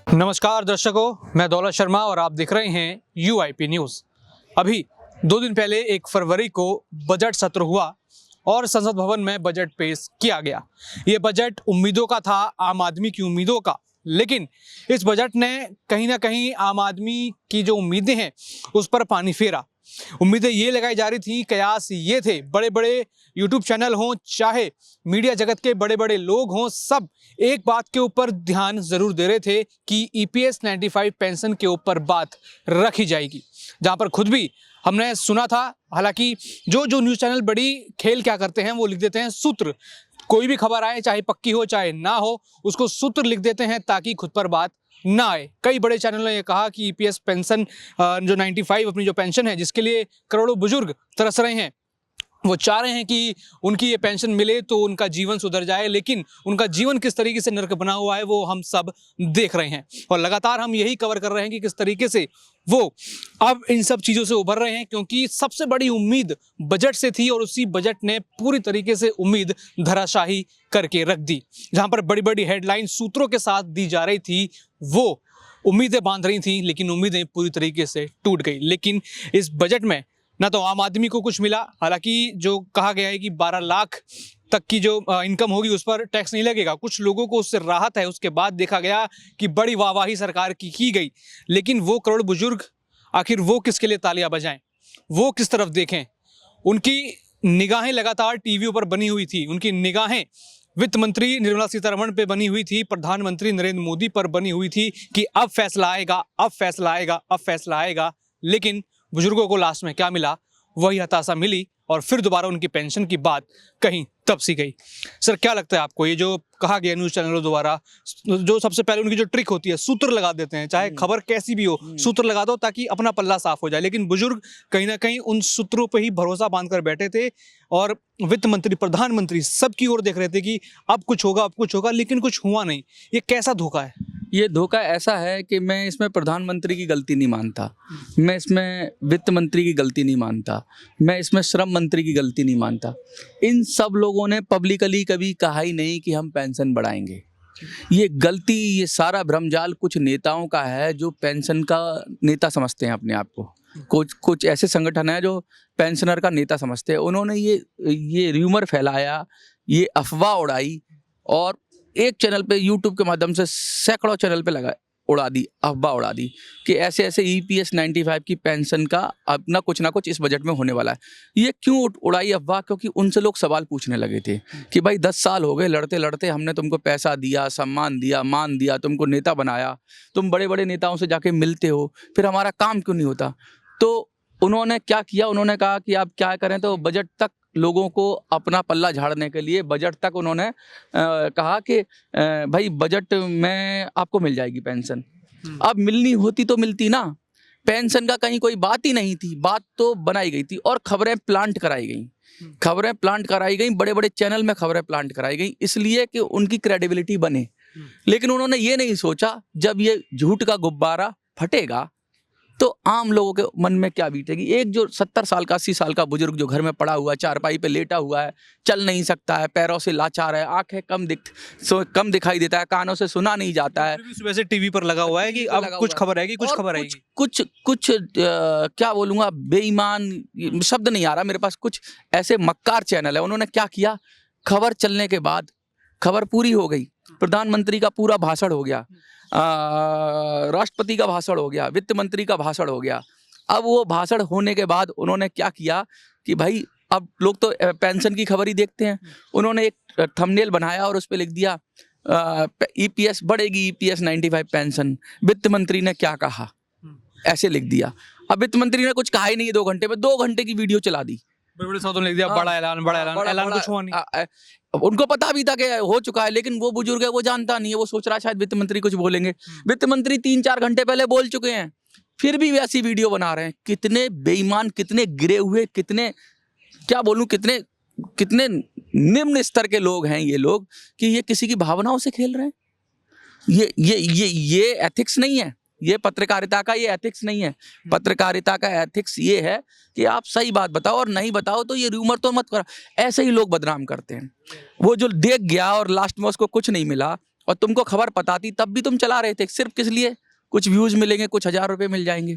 नमस्कार दर्शकों, मैं दौलत शर्मा और आप देख रहे हैं यूआईपी न्यूज़। अभी 2 दिन पहले 1 फरवरी को बजट सत्र हुआ और संसद भवन में बजट पेश किया गया। ये बजट उम्मीदों का था, आम आदमी की उम्मीदों का, लेकिन इस बजट ने कहीं ना कहीं आम आदमी की जो उम्मीदें हैं उस पर पानी फेरा। उम्मीदें ये लगाई जा रही थी, कयास ये थे, बड़े बड़े यूट्यूब चैनल हों, चाहे मीडिया जगत के बड़े बड़े लोग हों, सब एक बात के ऊपर ध्यान जरूर दे रहे थे कि ईपीएस 95 पेंशन के ऊपर बात रखी जाएगी। जहां पर खुद भी हमने सुना था, हालांकि जो न्यूज़ चैनल बड़ी खेल क्या करते हैं, वो लिख देते हैं सूत्र। कोई भी खबर आए, चाहे पक्की हो चाहे ना हो, उसको सूत्र लिख देते हैं ताकि खुद पर बात ना आए। कई बड़े चैनलों ने यह कहा कि ईपीएस पेंशन जो 95 अपनी जो पेंशन है, जिसके लिए करोड़ों बुजुर्ग तरस रहे हैं, वो चाह रहे हैं कि उनकी ये पेंशन मिले तो उनका जीवन सुधर जाए, लेकिन उनका जीवन किस तरीके से नरक बना हुआ है वो हम सब देख रहे हैं। और लगातार हम यही कवर कर रहे हैं कि किस तरीके से वो अब इन सब चीज़ों से उभर रहे हैं, क्योंकि सबसे बड़ी उम्मीद बजट से थी और उसी बजट ने पूरी तरीके से उम्मीद धराशाही करके रख दी। जहां पर बड़ी बड़ी हेडलाइन सूत्रों के साथ दी जा रही थी, वो उम्मीदें बांध रही थी, लेकिन उम्मीदें पूरी तरीके से टूट गई। लेकिन इस बजट में ना तो आम आदमी को कुछ मिला, हालांकि जो कहा गया है कि 12 लाख तक की जो इनकम होगी उस पर टैक्स नहीं लगेगा, कुछ लोगों को उससे राहत है। उसके बाद देखा गया कि बड़ी वाहवाही सरकार की गई, लेकिन वो करोड़ बुजुर्ग आखिर वो किसके लिए तालियां बजाएं, वो किस तरफ देखें? उनकी निगाहें लगातार टीवी पर बनी हुई थी, उनकी निगाहें वित्त मंत्री निर्मला सीतारमण पे बनी हुई थी, प्रधानमंत्री नरेंद्र मोदी पर बनी हुई थी कि अब फैसला आएगा, अब फैसला आएगा, अब फैसला आएगा। लेकिन बुजुर्गों को लास्ट में क्या मिला? वही हताशा मिली और फिर दोबारा उनकी पेंशन की बात कहीं तब सी गई। सर, क्या लगता है आपको, ये जो कहा गया न्यूज़ चैनलों द्वारा, जो सबसे पहले उनकी जो ट्रिक होती है, सूत्र लगा देते हैं, चाहे खबर कैसी भी हो, सूत्र लगा दो ताकि अपना पल्ला साफ हो जाए, लेकिन बुजुर्ग कहीं ना कहीं उन सूत्रों पर ही भरोसा बांधकर बैठे थे और वित्त मंत्री, प्रधानमंत्री सबकी ओर देख रहे थे कि अब कुछ होगा, अब कुछ होगा, लेकिन कुछ हुआ नहीं। ये कैसा धोखा है? ये धोखा ऐसा है कि मैं इसमें प्रधानमंत्री की गलती नहीं मानता, मैं इसमें वित्त मंत्री की गलती नहीं मानता, मैं इसमें श्रम मंत्री की गलती नहीं मानता। इन सब लोगों ने पब्लिकली कभी कहा ही नहीं कि हम पेंशन बढ़ाएंगे। ये गलती, ये सारा भ्रमजाल कुछ नेताओं का है जो पेंशन का नेता समझते हैं अपने आप को। कुछ ऐसे संगठन है जो पेंशनर का नेता समझते हैं। उन्होंने ये र्यूमर फैलाया, ये अफवाह उड़ाई और एक चैनल पे, यूट्यूब के माध्यम से सैकड़ों चैनल पे अफवाह उड़ा दी कि ऐसे ऐसे ईपीएस 95 की पेंशन का अपना कुछ ना कुछ इस बजट में होने वाला है। ये क्यों उड़ाई अफवाह? क्योंकि उनसे लोग सवाल पूछने लगे थे कि भाई 10 साल हो गए लड़ते लड़ते, हमने तुमको पैसा दिया, सम्मान दिया, मान दिया, तुमको नेता बनाया, तुम बड़े बड़े नेताओं से जाके मिलते हो, फिर हमारा काम क्यों नहीं होता? तो उन्होंने क्या किया, उन्होंने कहा कि आप क्या करें, तो बजट तक लोगों को अपना पल्ला झाड़ने के लिए बजट तक उन्होंने कहा कि भाई बजट में आपको मिल जाएगी पेंशन। अब मिलनी होती तो मिलती ना, पेंशन का कहीं कोई बात ही नहीं थी, बात तो बनाई गई थी और खबरें प्लांट कराई गई, बड़े बड़े चैनल में खबरें प्लांट कराई गई, इसलिए कि उनकी क्रेडिबिलिटी बने। लेकिन उन्होंने ये नहीं सोचा जब ये झूठ का गुब्बारा फटेगा तो आम लोगों के मन में क्या बीतेगी। एक जो 70 साल का, 80 साल का बुजुर्ग जो घर में पड़ा हुआ है, चारपाई पे लेटा हुआ है, चल नहीं सकता है, पैरों से लाचार है, आंखें कम दिखाई देता है, कानों से सुना नहीं जाता है, सुबह से टीवी पर लगा हुआ है कि अब कुछ खबर आएगी, कुछ खबर आएगी, कुछ क्या बोलूँगा, बेईमान शब्द नहीं आ रहा मेरे पास, कुछ ऐसे मक्कार चैनल है। उन्होंने क्या किया, खबर चलने के बाद खबर पूरी हो गई, प्रधानमंत्री का पूरा भाषण हो गया, राष्ट्रपति का भाषण हो गया, वित्त मंत्री का भाषण हो गया। अब वो भाषण होने के बाद उन्होंने क्या किया कि भाई अब लोग तो पेंशन की खबर ही देखते हैं, उन्होंने एक थंबनेल बनाया और उस पर लिख दिया ईपीएस बढ़ेगी, ईपीएस 95 पेंशन। वित्त मंत्री ने क्या कहा, ऐसे लिख दिया। अब वित्त मंत्री ने कुछ कहा ही नहीं, 2 घंटे में 2 घंटे की वीडियो चला दी, बड़े शब्दों में लिख दिया बड़ा ऐलान, ऐलान कुछ हुआ नहीं। उनको पता भी था कि हो चुका है, लेकिन वो बुजुर्ग है, वो जानता नहीं है, वो सोच रहा है शायद वित्त मंत्री कुछ बोलेंगे। वित्त मंत्री 3-4 घंटे पहले बोल चुके हैं, फिर भी वैसी वीडियो बना रहे हैं। कितने बेईमान, कितने गिरे हुए, कितने क्या बोलूं, कितने निम्न स्तर के लोग हैं ये लोग कि ये किसी की भावनाओं से खेल रहे हैं। ये एथिक्स नहीं है, ये पत्रकारिता का ये एथिक्स नहीं है। पत्रकारिता का एथिक्स ये है कि आप सही बात बताओ और नहीं बताओ तो ये रूमर तो मत करो। ऐसे ही लोग बदनाम करते हैं। वो जो देख गया और लास्ट में उसको कुछ नहीं मिला और तुमको खबर पताती तब भी तुम चला रहे थे, सिर्फ किस लिए? कुछ व्यूज मिलेंगे, कुछ 1000 रुपए मिल जाएंगे।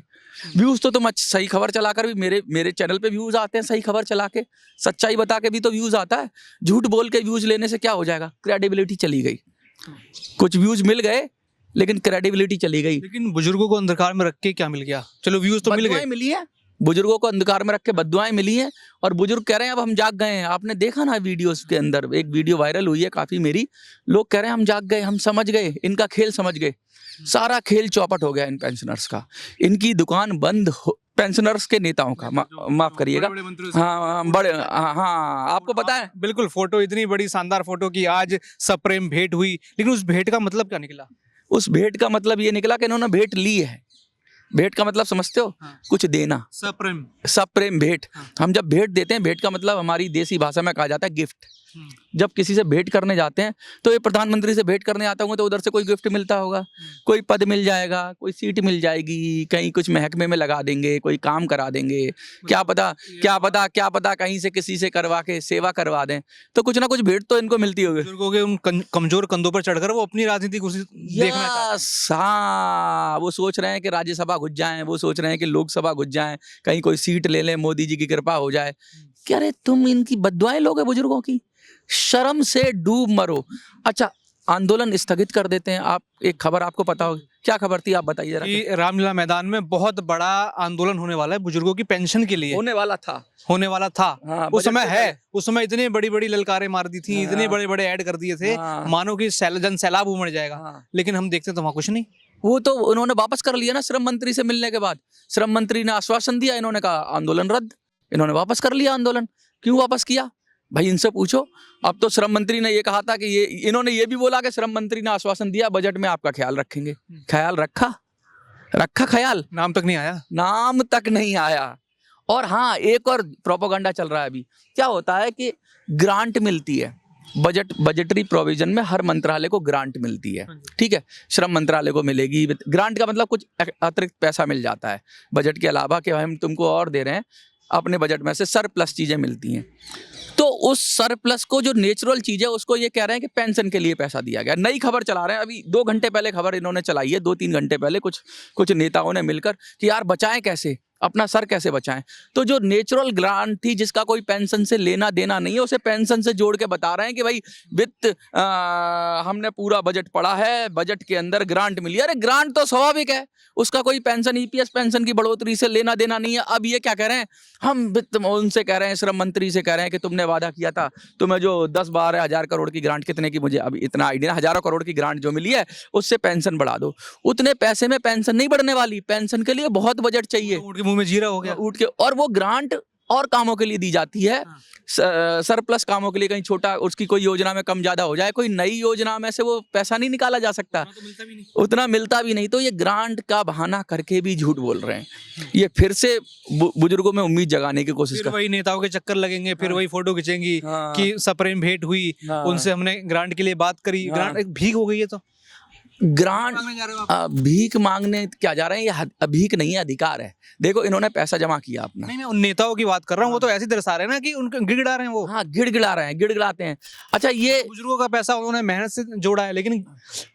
व्यूज तो तुम सही खबर चलाकर भी, मेरे चैनल पे व्यूज आते हैं, सही खबर चला के, सच्चाई बता के भी तो व्यूज आता है। झूठ बोल के व्यूज लेने से क्या हो जाएगा? क्रेडिबिलिटी चली गई। कुछ व्यूज मिल गए लेकिन क्रेडिबिलिटी चली गई। लेकिन बुजुर्गों को अंधकार में रख के क्या मिल गया? चलो व्यूज तो मिल गए, बददुआएं मिली हैं, बुजुर्गों को अंधकार में रख के बददुआएं मिली हैं, और बुजुर्ग कह रहे हैं अब हम जाग गए हैं। आपने देखा ना वीडियोस के अंदर, एक वीडियो वायरल हुई है काफी मेरी, लोग कह रहे हैं हम जाग गए, हम समझ गए, इनका खेल समझ गए। सारा खेल चौपट हो गया इन पेंशनर्स का, इनकी दुकान बंद पेंशनर्स के नेताओं का, माफ करिएगा, हाँ बड़े, हाँ आपको पता है। बिल्कुल, फोटो इतनी बड़ी शानदार फोटो की आज सप्रेम भेंट हुई, लेकिन उस भेंट का मतलब क्या निकला? उस भेंट का मतलब ये निकला कि इन्होंने भेंट ली है। भेंट का मतलब समझते हो? हाँ। कुछ देना, सप्रेम भेंट। हम जब भेंट देते हैं, भेंट का मतलब हमारी देसी भाषा में कहा जाता है गिफ्ट। जब किसी से भेंट करने जाते हैं तो ये प्रधानमंत्री से भेंट करने आता होंगे तो उधर से कोई गिफ्ट मिलता होगा, कोई पद मिल जाएगा, कोई सीट मिल जाएगी, कहीं कुछ महकमे में लगा देंगे, कोई काम करा देंगे, क्या पता कहीं से किसी से करवा के सेवा करवा दें, तो कुछ ना कुछ भेंट तो इनको मिलती होगी। बुजुर्गों के उन कमजोर कंधों पर चढ़कर वो अपनी राजनीति को देखना चाहते हैं। हाँ, वो सोच रहे हैं कि राज्यसभा घुस जाएं, वो सोच रहे हैं कि लोकसभा घुस जाएं, कहीं कोई सीट ले लें, मोदी जी की कृपा हो जाए। क्या रे, तुम इनकी बद्दुआएं लोगे बुजुर्गों की? शर्म से डूब मरो। अच्छा, आंदोलन स्थगित कर देते हैं। आप एक खबर आपको पता होगी, क्या खबर थी आप बताइए जरा? कि रामलीला मैदान में बहुत बड़ा आंदोलन होने वाला है बुजुर्गों की पेंशन के लिए। होने वाला था। हाँ, उस समय है, उस समय इतने बड़ी बड़ी ललकारें मार दी थी, इतने बड़े बड़े ऐड कर दिए थे, मानो कि जन सैलाब उमड़ जाएगा। लेकिन हम देखते तो वहाँ कुछ नहीं। वो तो उन्होंने वापस कर लिया ना, श्रम मंत्री से मिलने के बाद। श्रम मंत्री ने आश्वासन दिया, इन्होंने कहा आंदोलन रद्द, इन्होंने वापस कर लिया आंदोलन। क्यों वापस किया भाई, इनसे पूछो। अब तो श्रम मंत्री ने ये कहा था कि इन्होंने ये भी बोला कि श्रम मंत्री ने आश्वासन दिया बजट में आपका ख्याल रखेंगे। ख्याल रखा ख्याल? नाम तक नहीं आया। और हाँ, एक और प्रोपेगेंडा चल रहा है अभी। क्या होता है कि ग्रांट मिलती है, बजटरी प्रोविजन में हर मंत्रालय को ग्रांट मिलती है, ठीक है? श्रम मंत्रालय को मिलेगी। ग्रांट का मतलब कुछ अतिरिक्त पैसा मिल जाता है बजट के अलावा, कि हम तुमको और दे रहे हैं, अपने बजट में से सरप्लस चीजें मिलती हैं। तो उस सरप्लस को, जो नेचुरल चीज है, उसको ये कह रहे हैं कि पेंशन के लिए पैसा दिया गया। नई खबर चला रहे हैं, अभी 2 घंटे पहले खबर इन्होंने चलाई है, 2-3 घंटे पहले कुछ नेताओं ने मिलकर, कि यार बचाएं कैसे, अपना सर कैसे बचाएं। तो जो नेचुरल ग्रांट थी, जिसका कोई पेंशन से लेना देना नहीं है, उसे पेंशन से जोड़ के बता रहे हैं कि भाई वित्त, हमने पूरा बजट पढ़ा है, बजट के अंदर ग्रांट मिली। अरे ग्रांट तो स्वाभाविक है, उसका कोई पेंशन, ईपीएस पेंशन की बढ़ोतरी से लेना देना नहीं है। अब ये क्या कह रहे हैं, हम वित्त उनसे कह रहे हैं, श्रम मंत्री से कह रहे हैं कि तुमने वादा किया था, तुम्हें जो 10-12 हज़ार करोड़ की ग्रांट, कितने की मुझे अभी इतना आइडिया, हजारों करोड़ की ग्रांट जो मिली है, उससे पेंशन बढ़ा दो। उतने पैसे में पेंशन नहीं बढ़ने वाली, पेंशन के लिए बहुत बजट चाहिए। उठ के मुंह में जीरा हो गया, उठ के। और वो ग्रांट और कामों के लिए दी जाती है, सरप्लस कामों के लिए, कहीं छोटा उसकी कोई योजना में कम ज्यादा हो जाए, कोई नई योजना में से वो पैसा नहीं निकाला जा सकता, उतना मिलता भी नहीं। तो ये ग्रांट का बहाना करके भी झूठ बोल रहे हैं। ये फिर से बुजुर्गों में उम्मीद जगाने की कोशिश कर, वही नेताओं के चक्कर लगेंगे, फिर वही फोटो खींचेंगी कि सप्रेम भेंट हुई, उनसे हमने ग्रांट के लिए बात करी। ग्रांट एक भीख हो गई है। तो ग्रांट भीख मांगने क्या जा रहे हैं? ये भीख नहीं है, अधिकार है। देखो, इन्होंने पैसा जमा किया अपना। नहीं, मैं उन नेताओं की बात कर रहा हूँ, वो तो ऐसे दर्शा रहे हैं ना कि उनके गिड़गिड़ा रहे हैं वो। हाँ, गिड़गिड़ाते हैं। अच्छा, ये बुजुर्गों का पैसा उन्होंने मेहनत से जोड़ा है, लेकिन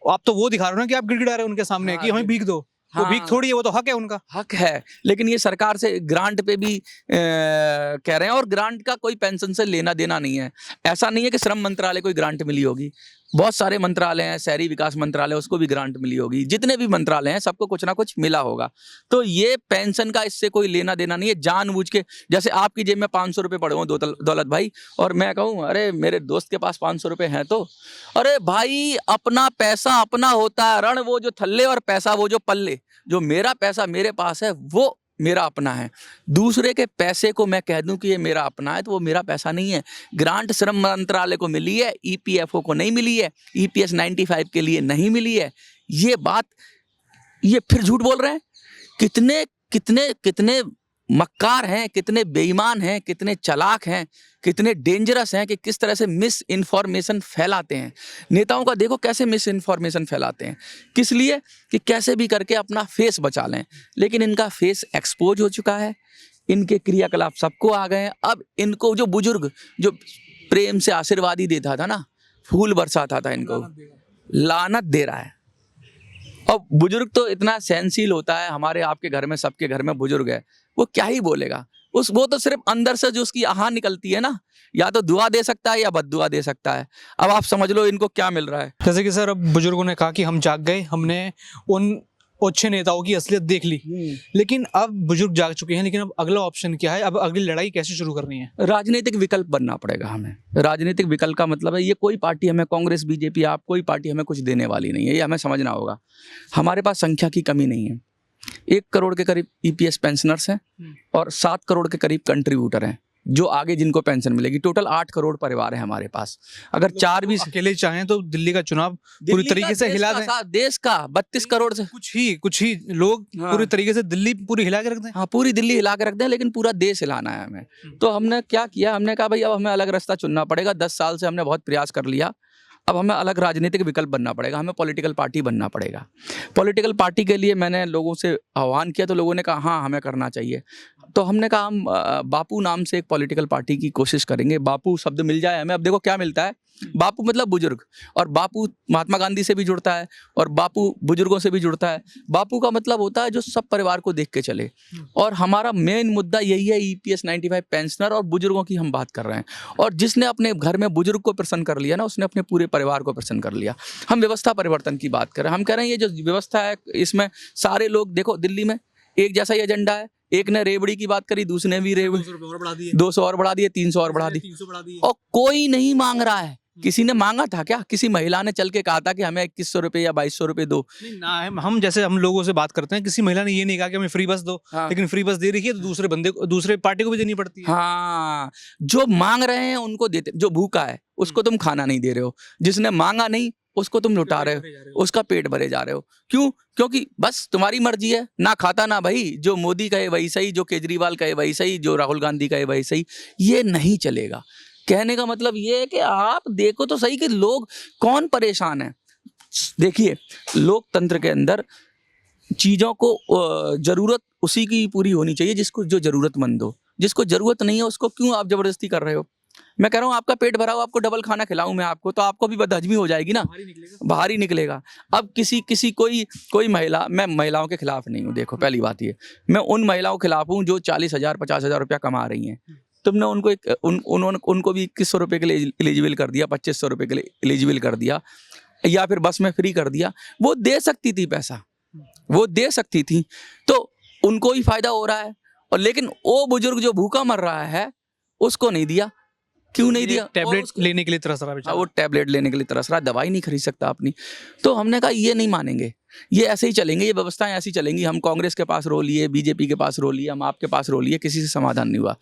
आप तो वो दिखा रहे हो ना कि आप गिड़गिड़ा रहे हो उनके सामने कि हमें भीख दो। वो भीख थोड़ी है, वो तो हक है, उनका हक है। लेकिन ये सरकार से ग्रांट पे भी कह रहे हैं, और ग्रांट का कोई पेंशन से लेना देना नहीं है। ऐसा नहीं है कि श्रम मंत्रालय को ग्रांट मिली होगी, बहुत सारे मंत्रालय हैं, शहरी विकास मंत्रालय, उसको भी ग्रांट मिली होगी, जितने भी मंत्रालय हैं सबको कुछ ना कुछ मिला होगा। तो ये पेंशन का इससे कोई लेना देना नहीं है। जानबूझ के, जैसे आपकी जेब में 500 रुपये पड़े हो दौलत भाई, और मैं कहूँ अरे मेरे दोस्त के पास 500 रुपये हैं, तो अरे भाई अपना पैसा अपना होता है, रण वो जो थल्ले और पैसा वो जो पल्ले। जो मेरा पैसा मेरे पास है वो मेरा अपना है। दूसरे के पैसे को मैं कह दूं कि ये मेरा अपना है, तो वो मेरा पैसा नहीं है। ग्रांट श्रम मंत्रालय को मिली है, ईपीएफओ को नहीं मिली है, ईपीएस 95 के लिए नहीं मिली है। ये बात, ये फिर झूठ बोल रहे हैं। कितने कितने कितने मक्कार हैं, कितने बेईमान हैं, कितने चालाक हैं, कितने डेंजरस हैं, कि किस तरह से मिस इन्फॉर्मेशन फैलाते हैं। नेताओं का देखो कैसे मिस इन्फॉर्मेशन फैलाते हैं, किस लिए? कि कैसे भी करके अपना फेस बचा लें। लेकिन इनका फेस एक्सपोज हो चुका है, इनके क्रियाकलाप सबको आ गए हैं। अब इनको, जो बुजुर्ग जो प्रेम से आशीर्वाद ही देता था ना, फूल बरसाता था इनको, लानत दे रहा है। और बुजुर्ग तो इतना सहनशील होता है, हमारे आपके घर में सबके घर में बुजुर्ग है, वो क्या ही बोलेगा। वो तो सिर्फ अंदर से जो उसकी आह निकलती है ना, या तो दुआ दे सकता है या बद्दुआ दे सकता है। अब आप समझ लो इनको क्या मिल रहा है। जैसे कि सर अब बुजुर्गों ने कहा कि हम जाग गए, हमने उन अच्छे नेताओं की असलियत देख ली, लेकिन अब बुजुर्ग जाग चुके हैं, लेकिन अब अगला ऑप्शन क्या है? अब अगली लड़ाई कैसे शुरू करनी है? राजनीतिक विकल्प बनना पड़ेगा हमें। राजनीतिक विकल्प का मतलब है, ये कोई पार्टी हमें, कांग्रेस बीजेपी आप, कोई पार्टी हमें कुछ देने वाली नहीं है, ये हमें समझना होगा। हमारे पास संख्या की कमी नहीं है। 1 करोड़ के करीब ईपीएस पेंशनर्स हैं और 7 करोड़ के करीब कंट्रीब्यूटर हैं, जो आगे जिनको पेंशन मिलेगी। टोटल 8 करोड़ परिवार है हमारे पास। अगर 4 भी अकेले चाहें तो दिल्ली का चुनाव पूरी तरीके से हिला दें। देश का 32 करोड़ से कुछ ही लोग पूरी तरीके से दिल्ली पूरी हिला के रख दें। हाँ, पूरी दिल्ली हिला के रख दें, लेकिन पूरा देश हिलाना है हमें। तो हमने क्या किया, हमने कहा भाई अब हमें अलग रास्ता चुनना पड़ेगा। 10 साल से हमने बहुत प्रयास कर लिया, अब हमें अलग राजनीतिक विकल्प बनना पड़ेगा, हमें पॉलिटिकल पार्टी बनना पड़ेगा। पॉलिटिकल पार्टी के लिए मैंने लोगों से आह्वान किया, तो लोगों ने कहा हाँ हमें करना चाहिए। तो हमने कहा हम बापू नाम से एक पॉलिटिकल पार्टी की कोशिश करेंगे। बापू शब्द मिल जाए हमें। अब देखो क्या मिलता है, बापू मतलब बुजुर्ग, और बापू महात्मा गांधी से भी जुड़ता है और बापू बुजुर्गों से भी जुड़ता है। बापू का मतलब होता है जो सब परिवार को देख के चले, और हमारा मेन मुद्दा यही है, ईपीएस 95 पेंशनर और बुजुर्गों की हम बात कर रहे हैं। और जिसने अपने घर में बुजुर्ग को प्रसन्न कर लिया ना, उसने अपने पूरे परिवार को प्रसन्न कर लिया। हम व्यवस्था परिवर्तन की बात कर रहे हैं। हम कह रहे हैं ये जो व्यवस्था है इसमें सारे लोग, देखो दिल्ली में एक जैसा ही एजेंडा है। एक ने रेवड़ी की बात करी, दूसरे ने भी रेवड़ी 200 और बढ़ा दिए, 300 और बढ़ा दिए, और कोई नहीं मांग रहा है। किसी ने मांगा था क्या? किसी महिला ने चल के कहा था कि हमें 2100 रुपए या 2200 रुपए दो? नहीं ना है। हम जैसे हम लोगों से बात करते हैं, किसी महिला ने ये नहीं कहा कि हमें फ्री बस दो। हाँ। लेकिन फ्री बस दे रही है तो दूसरे बंदे को, दूसरे पार्टी को भी देनी पड़ती है। हाँ, जो मांग रहे हैं उनको देते, जो भूखा है उसको तुम खाना नहीं दे रहे हो, जिसने मांगा नहीं उसको तुम लुटा रहे हो, उसका पेट भरे जा रहे हो। क्यों? क्योंकि बस तुम्हारी मर्जी है, ना खाता ना भाई। जो मोदी कहे वही सही, जो केजरीवाल कहे वही सही, जो राहुल गांधी कहे वही सही। ये नहीं चलेगा। कहने का मतलब ये है कि आप देखो तो सही कि लोग कौन परेशान है। देखिए, लोकतंत्र के अंदर चीज़ों को जरूरत उसी की पूरी होनी चाहिए जिसको, जो जरूरतमंद हो। जिसको जरूरत नहीं है उसको क्यों आप जबरदस्ती कर रहे हो? मैं कह रहा हूँ आपका पेट भरा हो, आपको डबल खाना खिलाऊं मैं आपको, तो आपको भी बदहजमी हो जाएगी ना, बाहर ही निकलेगा। अब किसी कोई महिला, मैं महिलाओं के खिलाफ नहीं हूँ, देखो पहली बात ये, मैं उन महिलाओं के खिलाफ हूँ जो 40,000 50,000 रुपया कमा रही हैं। तुमने उनको उनको भी 2100 रुपये के लिए एलिजिबल कर दिया, 2500 रुपये के लिए एलिजिबल कर दिया, या फिर बस में फ्री कर दिया। वो दे सकती थी पैसा, वो दे सकती थी, तो उनको ही फायदा हो रहा है। और लेकिन वो बुजुर्ग जो भूखा मर रहा है उसको नहीं दिया। क्यों नहीं दिया? टैबलेट लेने के लिए तरस रहा है। वो टैबलेट लेने के लिए तरस रहा है, दवाई नहीं खरीद सकता अपनी। तो हमने कहा ये नहीं मानेंगे, ये ऐसे ही चलेंगे, ये व्यवस्थाएं ऐसी चलेंगी। हम कांग्रेस के पास रो लिए, बीजेपी के पास रो लिए, हम आपके पास रो लिए, किसी से समाधान नहीं हुआ।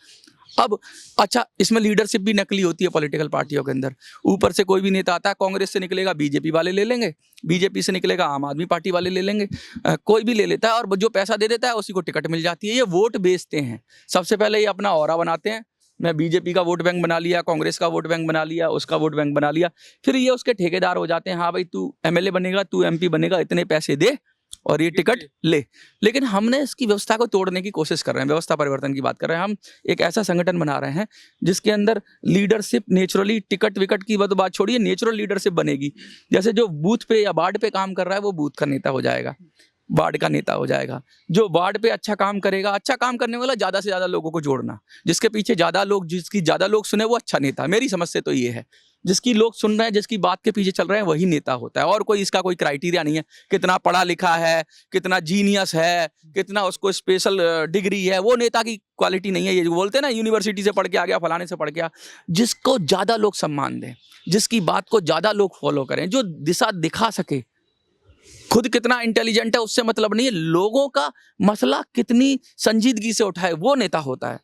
अब अच्छा, इसमें लीडरशिप भी नकली होती है पॉलिटिकल पार्टियों के अंदर। ऊपर से कोई भी नेता आता है, कांग्रेस से निकलेगा बीजेपी वाले ले लेंगे, बीजेपी से निकलेगा आम आदमी पार्टी वाले ले लेंगे, कोई भी ले लेता है, और जो पैसा दे देता है उसी को टिकट मिल जाती है। ये वोट बेचते हैं। सबसे पहले ये अपना ऑरा बनाते हैं, मैं बीजेपी का वोट बैंक बना लिया, कांग्रेस का वोट बैंक बना लिया, उसका वोट बैंक बना लिया। फिर ये उसके ठेकेदार हो जाते हैं। हाँ भाई, तू एमएलए बनेगा, तू एमपी बनेगा, इतने पैसे दे और ये टिकट ले। लेकिन हमने इसकी व्यवस्था को तोड़ने की कोशिश कर रहे हैं, व्यवस्था परिवर्तन की बात कर रहे हैं। हम एक ऐसा संगठन बना रहे हैं जिसके अंदर लीडरशिप नेचुरली, टिकट विकट की बात छोड़िए, नेचुरल लीडरशिप बनेगी। जैसे जो बूथ पे या वार्ड पे काम कर रहा है वो बूथ का नेता हो जाएगा, वार्ड का नेता हो जाएगा। जो वार्ड पे अच्छा काम करेगा, अच्छा काम करने वाला, ज्यादा से ज्यादा लोगों को जोड़ना, जिसके पीछे ज्यादा लोग, जिसकी ज्यादा लोग सुने वो अच्छा नेता। मेरी समझ से तो ये है, जिसकी लोग सुन रहे हैं, जिसकी बात के पीछे चल रहे हैं, वही नेता होता है। और कोई इसका कोई क्राइटेरिया नहीं है, कितना पढ़ा लिखा है, कितना जीनियस है, कितना उसको स्पेशल डिग्री है, वो नेता की क्वालिटी नहीं है। ये जो बोलते हैं ना, यूनिवर्सिटी से पढ़ के आ गया, फलाने से पढ़ के आ, जिसको ज्यादा लोग सम्मान दें, जिसकी बात को ज्यादा लोग फॉलो करें, जो दिशा दिखा सके। खुद कितना इंटेलिजेंट है उससे मतलब नहीं है, लोगों का मसला कितनी संजीदगी से उठाए, वो नेता होता है।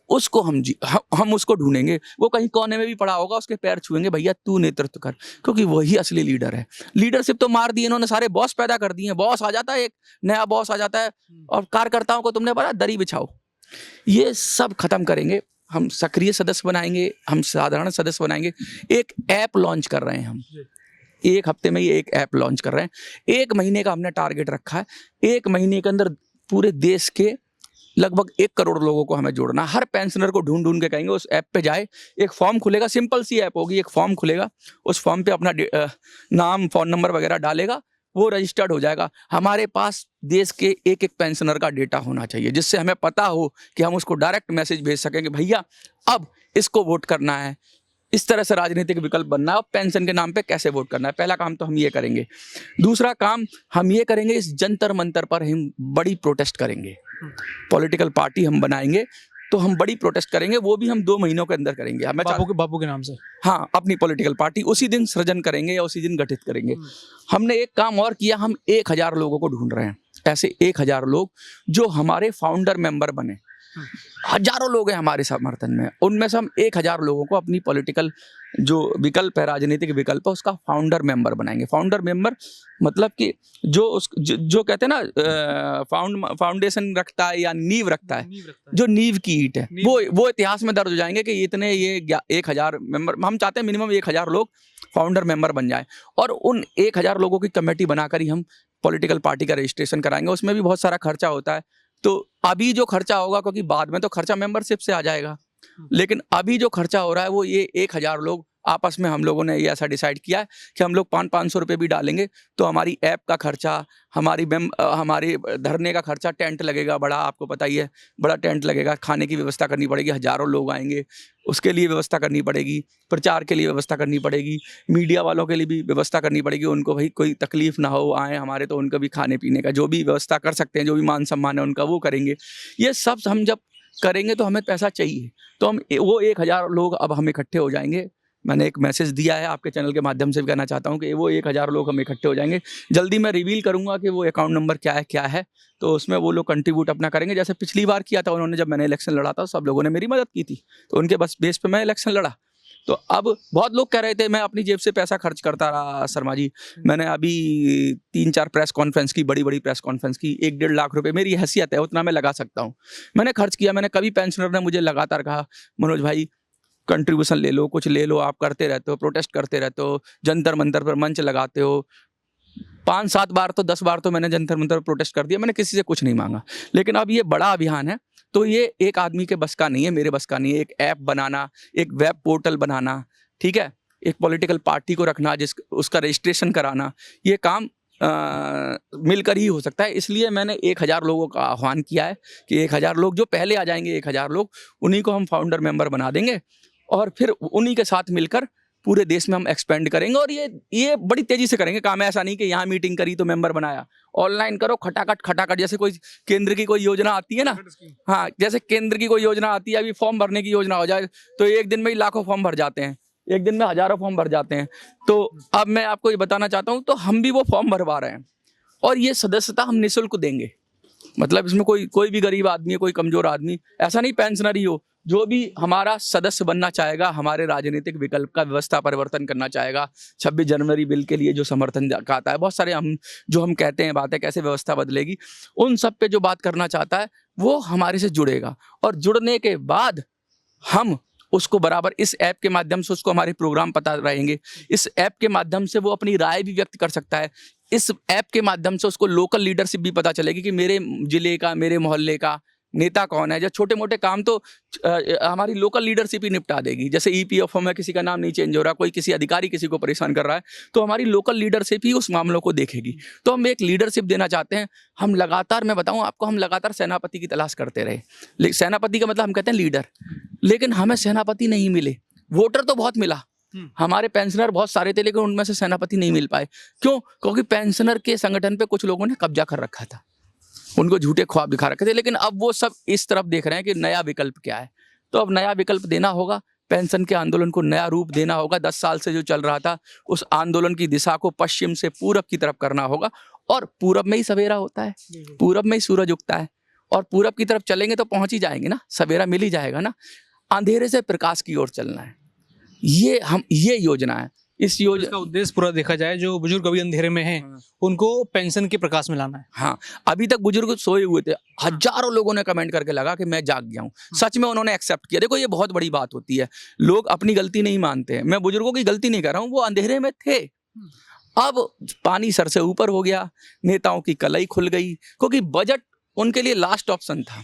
उसको हम उसको ढूंढेंगे। वो कहीं कोने में भी पड़ा होगा, उसके पैर छुएंगे, भैया तू नेतृत्व कर, क्योंकि वही असली लीडर है। लीडरशिप तो मार दी इन्होंने, सारे बॉस पैदा कर दिए। बॉस आ जाता है, एक नया बॉस आ जाता है, और कार्यकर्ताओं को तुमने बोला दरी बिछाओ। ये सब खत्म करेंगे। हम सक्रिय सदस्य बनाएंगे, हम साधारण सदस्य बनाएंगे। एक ऐप लॉन्च कर रहे हैं हम, 1 हफ्ते में ये एक ऐप लॉन्च कर रहे हैं। 1 महीने का हमने टारगेट रखा है। 1 महीने के अंदर पूरे देश के लगभग 1 करोड़ लोगों को हमें जोड़ना है। हर पेंशनर को ढूंढ ढूंढ के कहेंगे उस ऐप पे जाए, एक फॉर्म खुलेगा, सिंपल सी ऐप होगी, एक फॉर्म खुलेगा, उस फॉर्म पे अपना नाम, फ़ोन नंबर वगैरह डालेगा, वो रजिस्टर्ड हो जाएगा। हमारे पास देश के एक एक पेंशनर का डेटा होना चाहिए, जिससे हमें पता हो कि हम उसको डायरेक्ट मैसेज भेज सकें कि भैया अब इसको वोट करना है, इस तरह से राजनीतिक विकल्प बनना है और पेंशन के नाम पे कैसे वोट करना है। पहला काम तो हम ये करेंगे। दूसरा काम हम ये करेंगे, इस जंतर मंतर पर हम बड़ी प्रोटेस्ट करेंगे। पॉलिटिकल पार्टी हम बनाएंगे तो हम बड़ी प्रोटेस्ट करेंगे, वो भी हम 2 महीनों के अंदर करेंगे। हमें बापू के नाम से। हाँ, अपनी पॉलिटिकल पार्टी उसी दिन सृजन करेंगे या उसी दिन गठित करेंगे। हमने एक काम और किया, हम 1000 लोगों को ढूंढ रहे हैं, ऐसे 1000 लोग जो हमारे फाउंडर मेंबर बने। हजारों लोग हैं हमारे समर्थन में, उनमें से हम 1000 लोगों को अपनी पॉलिटिकल जो विकल्प है, राजनीतिक विकल्प है, उसका फाउंडर मेंबर बनाएंगे। फाउंडर मेंबर मतलब कि जो कहते हैं ना फाउंडेशन रखता है या नींव रखता है, जो नींव की ईंट है, वो इतिहास में दर्ज हो जाएंगे कि इतने ये 1000 मेंबर। हम चाहते हैं मिनिमम 1000 लोग फाउंडर मेंबर बन जाएं और उन 1000 लोगों की कमेटी बनाकर ही हम पॉलिटिकल पार्टी का रजिस्ट्रेशन कराएंगे। उसमें भी बहुत सारा खर्चा होता है, तो अभी जो खर्चा होगा, क्योंकि बाद में तो खर्चा मेंबरशिप से आ जाएगा, लेकिन अभी जो खर्चा हो रहा है वो ये 1000 लोग आपस में, हम लोगों ने ये ऐसा डिसाइड किया है कि हम लोग 500-500 रुपये भी डालेंगे तो हमारी ऐप का खर्चा, हमारी धरने का खर्चा, टेंट लगेगा बड़ा, आपको पता ही है, बड़ा टेंट लगेगा, खाने की व्यवस्था करनी पड़ेगी, हजारों लोग आएंगे, उसके लिए व्यवस्था करनी पड़ेगी, प्रचार के लिए व्यवस्था करनी पड़ेगी, मीडिया वालों के लिए भी व्यवस्था करनी पड़ेगी, उनको भाई कोई तकलीफ ना हो, आए हमारे तो उनको भी खाने पीने का जो भी व्यवस्था कर सकते हैं, जो भी मान सम्मान है उनका वो करेंगे। ये सब हम जब करेंगे तो हमें पैसा चाहिए, तो हम वो 1000 लोग अब हम इकट्ठे हो जाएंगे। मैंने एक मैसेज दिया है, आपके चैनल के माध्यम से भी कहना चाहता हूँ कि वो 1000 लोग हम इकट्ठे हो जाएंगे। जल्दी मैं रिवील करूंगा कि वो अकाउंट नंबर क्या है, तो उसमें वो लोग कंट्रीब्यूट अपना करेंगे। जैसे पिछली बार किया था उन्होंने, जब मैंने इलेक्शन लड़ा था सब लोगों ने मेरी मदद की थी, तो उनके बस बेस पे मैं इलेक्शन लड़ा। तो अब बहुत लोग कह रहे थे मैं अपनी जेब से पैसा खर्च करता रहा शर्मा जी, मैंने अभी 3-4 प्रेस कॉन्फ्रेंस की, बड़ी बड़ी प्रेस कॉन्फ्रेंस की, 1-1.5 लाख रुपए मेरी हैसियत है, उतना मैं लगा सकता हूँ, मैंने खर्च किया। मैंने कभी पेंशनर ने मुझे लगातार कहा मनोज भाई कंट्रीब्यूशन ले लो, कुछ ले लो, आप करते रहते हो, प्रोटेस्ट करते रहते हो, जंतर मंतर पर मंच लगाते हो। 5-7 बार तो 10 बार तो मैंने जंतर मंतर पर प्रोटेस्ट कर दिया, मैंने किसी से कुछ नहीं मांगा। लेकिन अब ये बड़ा अभियान है, तो ये एक आदमी के बस का नहीं है, मेरे बस का नहीं है। एक ऐप बनाना, एक वेब पोर्टल बनाना, ठीक है, एक पॉलिटिकल पार्टी को रखना, उसका रजिस्ट्रेशन कराना, ये काम मिलकर ही हो सकता है। इसलिए मैंने 1000 लोगों का आह्वान किया है कि 1000 लोग जो पहले आ जाएंगे, 1000 लोग, उन्हीं को हम फाउंडर मेंबर बना देंगे और फिर उन्हीं के साथ मिलकर पूरे देश में हम एक्सपेंड करेंगे। और ये बड़ी तेजी से करेंगे काम, ऐसा नहीं कि यहाँ मीटिंग करी तो मेंबर बनाया। ऑनलाइन करो, खटाखट, जैसे कोई केंद्र की कोई योजना आती है ना, हाँ, जैसे केंद्र की कोई योजना आती है, अभी फॉर्म भरने की योजना हो जाए तो एक दिन में ही लाखों फॉर्म भर जाते हैं, एक दिन में हजारों फॉर्म भर जाते हैं। तो अब मैं आपको ये बताना चाहता हूँ, तो हम भी वो फॉर्म भरवा रहे हैं और ये सदस्यता हम निःशुल्क देंगे। मतलब इसमें कोई भी गरीब आदमी है, कोई कमजोर आदमी, ऐसा नहीं पेंशनर ही हो, जो भी हमारा सदस्य बनना चाहेगा, हमारे राजनीतिक विकल्प का व्यवस्था परिवर्तन करना चाहेगा, 26 जनवरी बिल के लिए जो समर्थन आता है, बहुत सारे हम कहते हैं बातें कैसे व्यवस्था बदलेगी, उन सब पे जो बात करना चाहता है वो हमारे से जुड़ेगा। और जुड़ने के बाद हम उसको बराबर इस ऐप के माध्यम से उसको हमारे प्रोग्राम पता रहेंगे, इस ऐप के माध्यम से वो अपनी राय भी व्यक्त कर सकता है, इस ऐप के माध्यम से उसको लोकल लीडरशिप भी पता चलेगी कि मेरे जिले का, मेरे मोहल्ले का नेता कौन है। जो छोटे मोटे काम तो हमारी लोकल लीडरशिप ही निपटा देगी। जैसे ईपीएफओ में किसी का नाम नहीं चेंज हो रहा, कोई किसी अधिकारी किसी को परेशान कर रहा है, तो हमारी लोकल लीडरशिप ही उस मामलों को देखेगी। तो हम एक लीडरशिप देना चाहते हैं। हम लगातार, मैं बताऊं आपको, हम लगातार सेनापति की तलाश करते रहे। सेनापति का मतलब हम कहते हैं लीडर, लेकिन हमें सेनापति नहीं मिले। वोटर तो बहुत मिला, हमारे पेंशनर बहुत सारे थे, लेकिन उनमें से सेनापति नहीं मिल पाए। क्यों? क्योंकि पेंशनर के संगठन पे कुछ लोगों ने कब्जा कर रखा था, उनको झूठे ख्वाब दिखा रखे थे। लेकिन अब वो सब इस तरफ देख रहे हैं कि नया विकल्प क्या है, तो अब नया विकल्प देना होगा, पेंशन के आंदोलन को नया रूप देना होगा। 10 साल से जो चल रहा था उस आंदोलन की दिशा को पश्चिम से पूरब की तरफ करना होगा। और पूरब में ही सवेरा होता है, पूरब में ही सूरज उगता है, और पूरब की तरफ चलेंगे तो पहुंच ही जाएंगे ना, सवेरा मिल ही जाएगा ना। अंधेरे से प्रकाश की ओर चलना है, ये योजना है। इस योजना का उद्देश्य पूरा देखा जाए, जो बुजुर्ग अभी अंधेरे में हैं, उनको पेंशन के प्रकाश में लाना है। हाँ, अभी तक बुजुर्ग सोए हुए थे, हजारों लोगों ने कमेंट करके लगा कि मैं जाग गया हूँ। सच में उन्होंने एक्सेप्ट किया। देखो, ये बहुत बड़ी बात होती है, लोग अपनी गलती नहीं मानते हैं। मैं बुजुर्गों की गलती नहीं कर रहा हूँ, वो अंधेरे में थे। अब पानी सर से ऊपर हो गया, नेताओं की कलाई खुल गई, क्योंकि बजट उनके लिए लास्ट ऑप्शन था।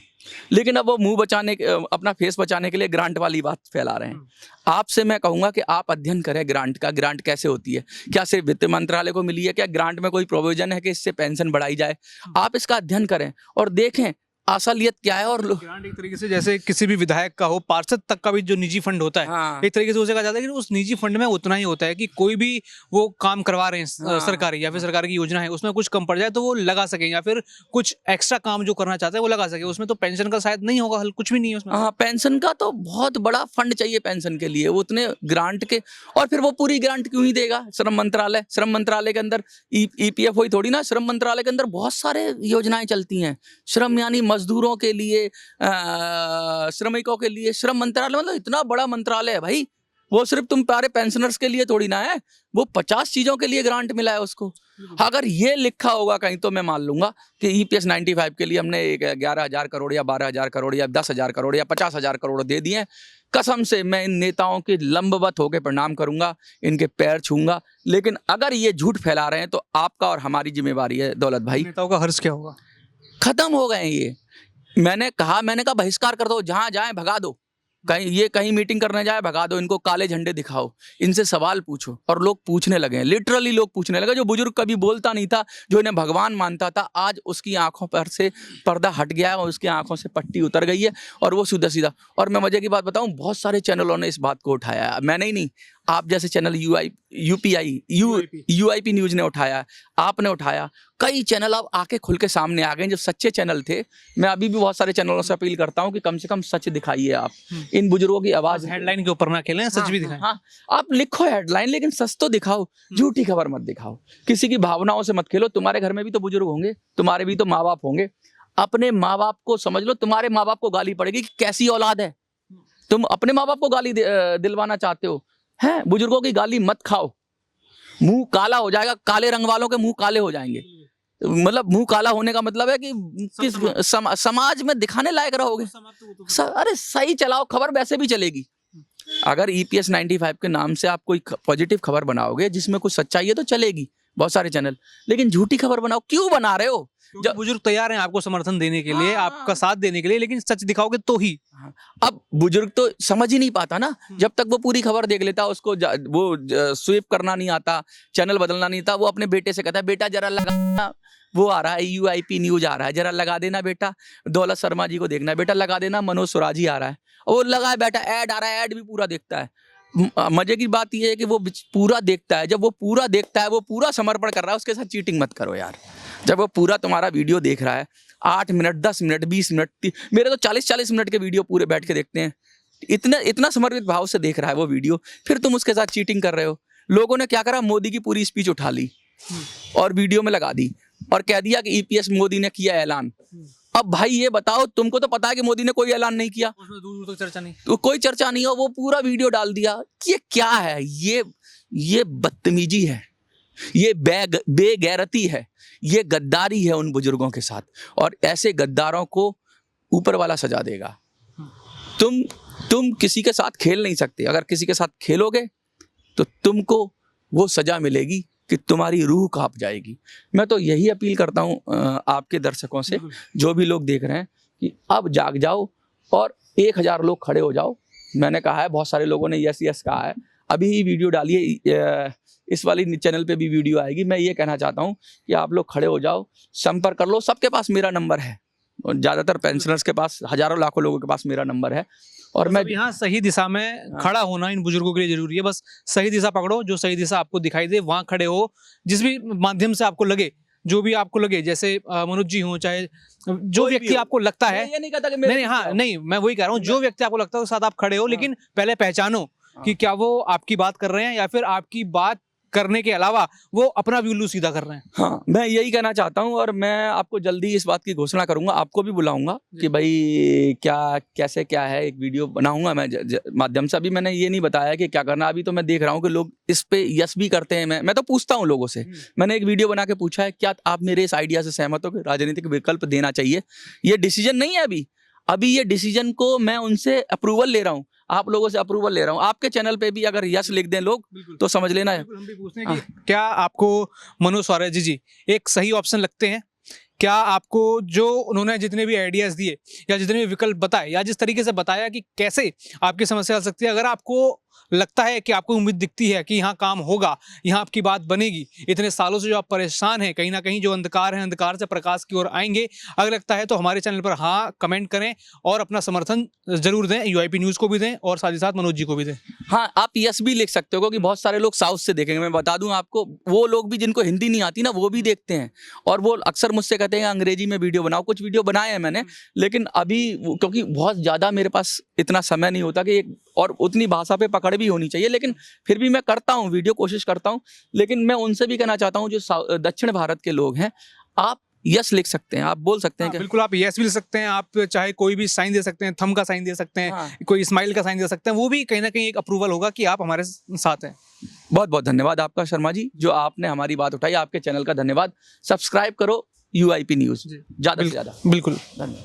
लेकिन अब वो मुंह बचाने अपना फेस बचाने के लिए ग्रांट वाली बात फैला रहे हैं। आपसे मैं कहूंगा कि आप अध्ययन करें ग्रांट का, ग्रांट कैसे होती है, क्या सिर्फ वित्त मंत्रालय को मिली है, क्या ग्रांट में कोई प्रोविजन है कि इससे पेंशन बढ़ाई जाए। आप इसका अध्ययन करें और देखें असलियत क्या है। और ग्रांट एक तरीके से जैसे किसी भी विधायक का हो, पार्षद तक का भी जो निजी फंड होता है, हाँ। एक तरीके से उसे कहा जाता है कि उस निजी फंड में उतना ही होता है कि कोई भी वो काम करवा रहे हैं हाँ। सरकारी या फिर सरकार की योजना है, उसमें कुछ कम पड़ जाए तो वो लगा सकें, या फिर कुछ एक्स्ट्रा काम जो करना चाहते हैं वो लगा सके। उसमें तो पेंशन का शायद नहीं होगा, हल कुछ भी नहीं है उसमें। हाँ, पेंशन का तो बहुत बड़ा फंड चाहिए पेंशन के लिए, वो उतने ग्रांट के। और फिर वो पूरी ग्रांट क्यों ही देगा श्रम मंत्रालय के अंदर ईपीएफ हुई थोड़ी ना, श्रम मंत्रालय के अंदर बहुत सारे योजनाएं चलती हैं। श्रम यानी मजदूरों के लिए, श्रमिकों के लिए श्रम मंत्रालय, मतलब इतना बड़ा मंत्रालय है भाई। वो सिर्फ तुम प्यारे पेंशनर्स के लिए थोड़ी ना है, वो 50 चीजों के लिए ग्रांट मिला है उसको। अगर ये लिखा होगा कहीं तो मैं मान लूंगा कि ईपीएस 95 के लिए हमने 11,000 करोड़ या 12,000 करोड़ या 10,000 करोड़ या 50,000 करोड़ दे दिए। कसम से मैं इन नेताओं के लंबवत होकर प्रणाम करूंगा, इनके पैर छूंगा। लेकिन अगर ये झूठ फैला रहे हैं तो आपका और हमारी जिम्मेवारी है दौलत भाई। नेताओं का हर्ष क्या होगा? खत्म हो गए ये। मैंने कहा बहिष्कार कर दो, जहां जाए भगा दो, कहीं मीटिंग करने जाए भगा दो, इनको काले झंडे दिखाओ, इनसे सवाल पूछो। और लोग पूछने लगे हैं, लिटरली लोग पूछने लगे। जो बुजुर्ग कभी बोलता नहीं था, जो इन्हें भगवान मानता था, आज उसकी आंखों पर से पर्दा हट गया है और उसकी आंखों से पट्टी उतर गई है और वो सीधा सीधा। और मैं मजे की बात बताऊं, बहुत सारे चैनलों ने इस बात को उठाया है। मैंने ही नहीं, आप जैसे चैनल यूआईपी न्यूज ने उठाया, आपने उठाया, कई चैनल अब आके खुल के सामने आ गए जो सच्चे चैनल थे। मैं अभी भी बहुत सारे चैनलों से अपील करता हूं कि कम से कम सच दिखाइए आप, इन बुजुर्गों की आवाज। हेडलाइन के ऊपर ना खेलें, सच भी दिखाएं। हाँ, आप लिखो हेडलाइन, लेकिन सच तो दिखाओ, झूठी खबर मत दिखाओ, किसी की भावनाओं से मत खेलो। तुम्हारे घर में भी तो बुजुर्ग होंगे, तुम्हारे भी तो माँ बाप होंगे। अपने माँ बाप को समझ लो, तुम्हारे माँ बाप को गाली पड़ेगी कि कैसी औलाद है। तुम अपने माँ बाप को गाली दिलवाना चाहते हो, हैं? बुजुर्गों की गाली मत खाओ, मुंह काला हो जाएगा। काले रंग वालों के मुंह काले हो जाएंगे। मतलब मुंह काला होने का मतलब है कि किस समाज में दिखाने लायक रहोगे। अरे सही चलाओ, खबर वैसे भी चलेगी। अगर ईपीएस 95 के नाम से आप कोई पॉजिटिव खबर बनाओगे जिसमें कुछ सच्चाई है तो चलेगी, बहुत सारे चैनल। लेकिन झूठी खबर बनाओ, क्यों बना रहे हो? जब बुजुर्ग तैयार हैं आपको समर्थन देने के लिए, आपका साथ देने के लिए, लेकिन सच दिखाओगे तो ही। अब बुजुर्ग तो समझ ही नहीं पाता ना, जब तक वो पूरी खबर देख लेता, उसको वो स्वीप करना नहीं आता, चैनल बदलना नहीं आता। वो अपने बेटे से कहता है, बेटा जरा लगा, वो आ रहा है यूआईपी न्यूज आ रहा है, जरा लगा देना बेटा, दौलत शर्मा जी को देखना है बेटा, लगा देना, मनोज स्वराजी आ रहा है, और वो लगा है बेटा, ऐड आ रहा है, ऐड भी पूरा देखता है। मजे की बात यह है कि वो पूरा देखता है। जब वो पूरा देखता है, वो पूरा समर्पण कर रहा है, उसके साथ चीटिंग मत करो यार। जब वो पूरा तुम्हारा वीडियो देख रहा है, 8 मिनट, 10 मिनट, 20 मिनट, मेरे तो 40-40 मिनट के वीडियो पूरे बैठ के देखते हैं, इतना समर्पित भाव से देख रहा है वो वीडियो, फिर तुम उसके साथ चीटिंग कर रहे हो। लोगों ने क्या करा, मोदी की पूरी स्पीच उठा ली और वीडियो में लगा दी और कह दिया कि ईपीएस मोदी ने किया ऐलान। अब भाई ये बताओ, तुमको तो पता है कि मोदी ने कोई ऐलान नहीं किया, उसमें दूर तक चर्चा नहीं, तो कोई चर्चा नहीं हो, वो पूरा वीडियो डाल दिया। ये क्या है? ये बदतमीजी है, ये बेगैरती है, ये गद्दारी है उन बुजुर्गों के साथ। और ऐसे गद्दारों को ऊपर वाला सजा देगा। तुम किसी के साथ खेल नहीं सकते। अगर किसी के साथ खेलोगे तो तुमको वो सजा मिलेगी कि तुम्हारी रूह कांप जाएगी। मैं तो यही अपील करता हूँ आपके दर्शकों से, जो भी लोग देख रहे हैं, कि अब जाग जाओ और 1000 लोग खड़े हो जाओ। मैंने कहा है, बहुत सारे लोगों ने यस यस कहा है। अभी ही वीडियो डालिए, इस वाली चैनल पे भी वीडियो आएगी। मैं ये कहना चाहता हूँ कि आप लोग खड़े हो जाओ, संपर्क कर लो। सबके पास मेरा नंबर है, और ज़्यादातर पेंशनर्स के पास, हजारों लाखों लोगों के पास मेरा नंबर है। और मैं यहाँ सही दिशा में खड़ा होना इन बुजुर्गों के लिए जरूरी है। बस सही दिशा पकड़ो, जो सही दिशा आपको दिखाई दे वहां खड़े हो। जिस भी माध्यम से आपको लगे, जो भी आपको लगे, जैसे मनोज जी हो, चाहे जो व्यक्ति आपको लगता है, ये नहीं कहता कि नहीं, मैं वही कह रहा हूँ, जो व्यक्ति आपको लगता है उसके साथ आप खड़े हो। लेकिन पहले पहचानो कि क्या वो आपकी बात कर रहे हैं या फिर आपकी बात करने के अलावा वो अपना व्यू सीधा कर रहे हैं। हाँ, मैं यही कहना चाहता हूँ। और मैं आपको जल्दी इस बात की घोषणा करूंगा, आपको भी बुलाऊंगा कि भाई कैसे क्या है, एक वीडियो बनाऊंगा मैं माध्यम से। अभी मैंने ये नहीं बताया कि क्या करना, अभी तो मैं देख रहा हूँ कि लोग इस पे यस भी करते हैं। मैं तो पूछता हूँ लोगों से। मैंने एक वीडियो बना के पूछा है, क्या आप मेरे इस आइडिया से सहमत हो कि राजनीतिक विकल्प देना चाहिए? ये डिसीजन नहीं है अभी ये डिसीजन को मैं उनसे अप्रूवल ले रहा हूँ, आप लोगों से अप्रूवल ले रहा हूँ। आपके चैनल पे भी अगर यस लिख दें लोग तो समझ लेना है। हम भी पूछते हैं कि क्या आपको मनोज स्वराज जी एक सही ऑप्शन लगते हैं, क्या आपको जो उन्होंने जितने भी आइडियाज़ दिए या जितने भी विकल्प बताए या जिस तरीके से बताया कि कैसे आपकी समस्या हल सकती है, अगर आपको लगता है कि आपको उम्मीद दिखती है कि यहाँ काम होगा, यहाँ आपकी बात बनेगी, इतने सालों से जो आप परेशान हैं, कहीं न कहीं जो अंधकार है, अंधकार से प्रकाश की ओर आएँगे, अगर लगता है तो हमारे चैनल पर हाँ कमेंट करें और अपना समर्थन ज़रूर दें, यूआईपी न्यूज़ को भी दें और साथ ही साथ मनोज जी को भी दें। हाँ, आप यस भी लिख सकते हो क्योंकि बहुत सारे लोग साउथ से देखेंगे। मैं बता दूं आपको, वो लोग भी जिनको हिंदी नहीं आती ना, वो भी देखते हैं और वो अक्सर मुझसे कहते हैं अंग्रेजी में वीडियो बनाओ। कुछ वीडियो बनाए हैं मैंने, लेकिन अभी क्योंकि बहुत ज़्यादा मेरे पास इतना समय नहीं होता कि और उतनी भाषा पे पकड़ भी होनी चाहिए, लेकिन फिर भी मैं करता हूँ वीडियो, कोशिश करता हूँ। लेकिन मैं उनसे भी कहना चाहता हूँ जो दक्षिण भारत के लोग हैं, आप यस लिख सकते हैं, आप बोल सकते हैं हाँ, कि बिल्कुल आप यस भी लिख सकते हैं, आप चाहे कोई भी साइन दे सकते हैं, थंब का साइन दे सकते हैं, हाँ। कोई स्माइल का साइन दे सकते हैं, वो भी कहीं ना कहीं एक अप्रूवल होगा कि आप हमारे साथ हैं। बहुत बहुत धन्यवाद आपका शर्मा जी, जो आपने हमारी बात उठाई। आपके चैनल का धन्यवाद। सब्सक्राइब करो यूआईपी न्यूज़, ज़्यादा से ज़्यादा। बिल्कुल। धन्यवाद।